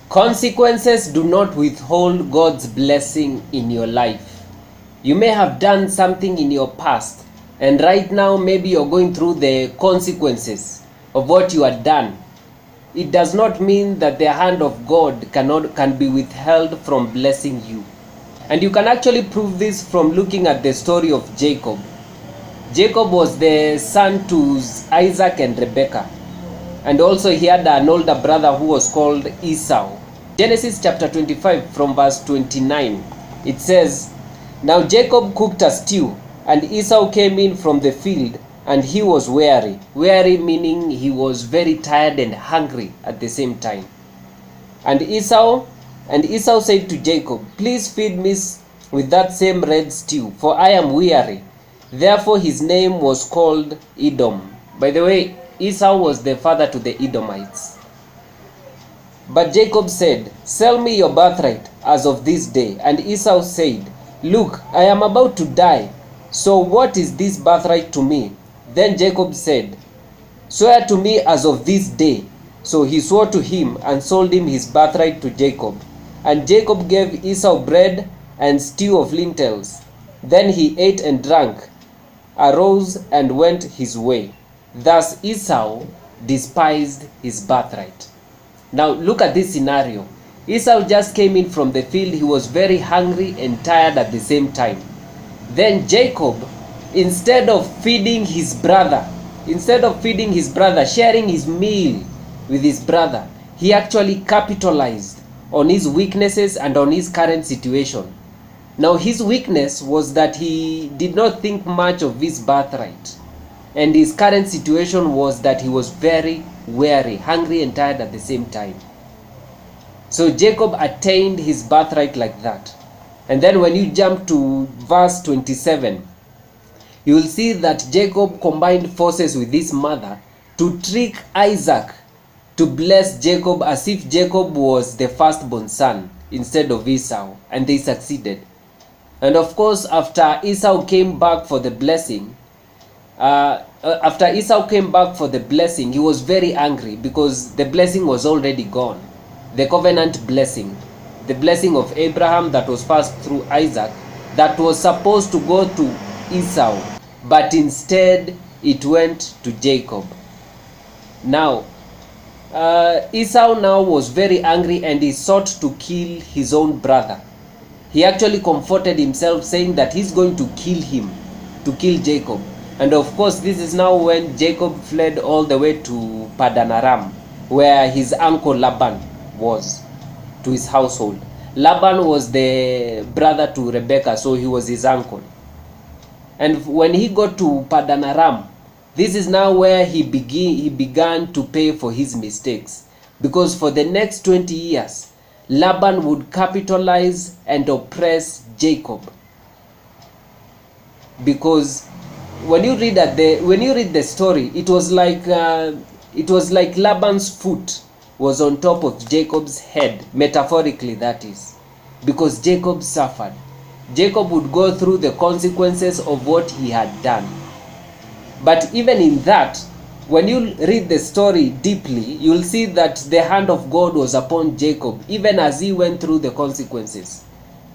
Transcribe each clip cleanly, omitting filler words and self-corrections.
Consequences do not withhold God's blessing in your life. You may have done something in your past, and right now maybe you're going through the consequences of what you had done. It does not mean that the hand of God can be withheld from blessing you. And you can actually prove this from looking at the story of Jacob. Jacob was the son to Isaac and Rebekah. And also he had an older brother who was called Esau. Genesis chapter 25 from verse 29, it says, "Now Jacob cooked a stew, and Esau came in from the field, and he was weary." Weary meaning he was very tired and hungry at the same time. And Esau said to Jacob, "Please feed me with that same red stew, for I am weary." Therefore his name was called Edom. By the way, Esau was the father to the Edomites. But Jacob said, "Sell me your birthright as of this day." And Esau said, "Look, I am about to die, so what is this birthright to me?" Then Jacob said, "Swear to me as of this day." So he swore to him and sold him his birthright to Jacob. And Jacob gave Esau bread and stew of lentils. Then he ate and drank, arose and went his way. Thus Esau despised his birthright. Now look at this scenario. Esau just came in from the field. He was very hungry and tired at the same time. Then Jacob, instead of feeding his brother, sharing his meal with his brother, he actually capitalized on his weaknesses and on his current situation. Now his weakness was that he did not think much of his birthright. And his current situation was that he was very weary, hungry and tired at the same time. So Jacob attained his birthright like that. And then when you jump to verse 27, you will see that Jacob combined forces with his mother to trick Isaac to bless Jacob as if Jacob was the firstborn son instead of Esau, and they succeeded. And of course, after Esau came back for the blessing, he was very angry because the blessing was already gone. The covenant blessing, the blessing of Abraham that was passed through Isaac, that was supposed to go to Esau, but instead it went to Jacob. Now, Esau now was very angry and he sought to kill his own brother. He actually comforted himself saying that he's going to kill him, to kill Jacob. And of course, this is now when Jacob fled all the way to Padan Aram, where his uncle Laban was, to his household. Laban was the brother to Rebekah, so he was his uncle. And when he got to Padan Aram, this is now where he began to pay for his mistakes. Because for the next 20 years, Laban would capitalize and oppress Jacob. Because when you read the story, it was like Laban's foot was on top of Jacob's head, metaphorically that is, because Jacob suffered. Jacob would go through the consequences of what he had done. But even in that, when you read the story deeply, you'll see that the hand of God was upon Jacob, even as he went through the consequences.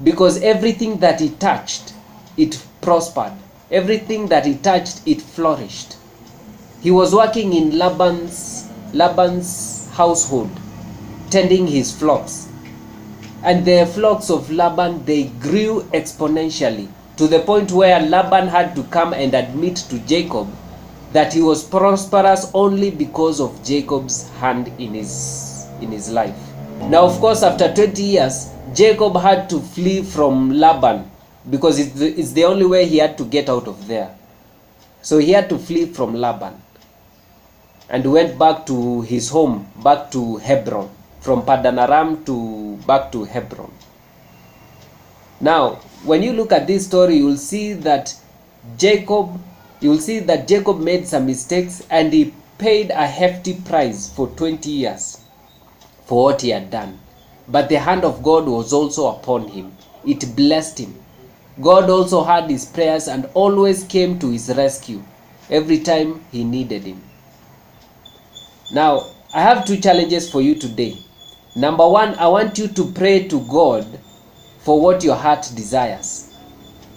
Because everything that he touched, it prospered. Everything that he touched, it flourished. He was working in Laban's household, tending his flocks. And the flocks of Laban, they grew exponentially, to the point where Laban had to come and admit to Jacob that he was prosperous only because of Jacob's hand in his life. Now, of course, after 20 years, Jacob had to flee from Laban, because it's the only way he had to get out of there. So he had to flee from Laban and went back to his home, back to Hebron, from Padan Aram back to Hebron. Now, when you look at this story, you'll see that Jacob made some mistakes and he paid a hefty price for 20 years for what he had done. But the hand of God was also upon him. It blessed him. God also heard his prayers and always came to his rescue every time he needed him. Now, I have two challenges for you today. Number one, I want you to pray to God for what your heart desires.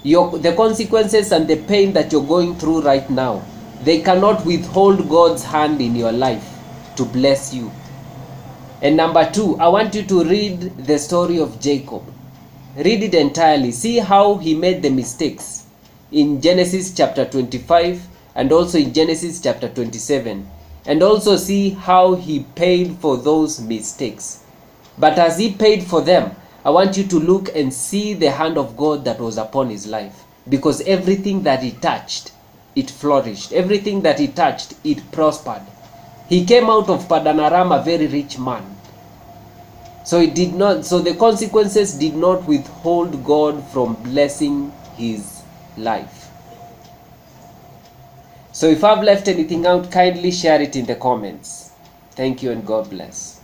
The consequences and the pain that you're going through right now, they cannot withhold God's hand in your life to bless you. And number two, I want you to read the story of Jacob. Read it entirely. See how he made the mistakes in Genesis chapter 25 and also in Genesis chapter 27. And also see how he paid for those mistakes. But as he paid for them, I want you to look and see the hand of God that was upon his life. Because everything that he touched, it flourished. Everything that he touched, it prospered. He came out of Padan Aram a very rich man. So the consequences did not withhold God from blessing his life. So if I've left anything out, kindly share it in the comments. Thank you and God bless.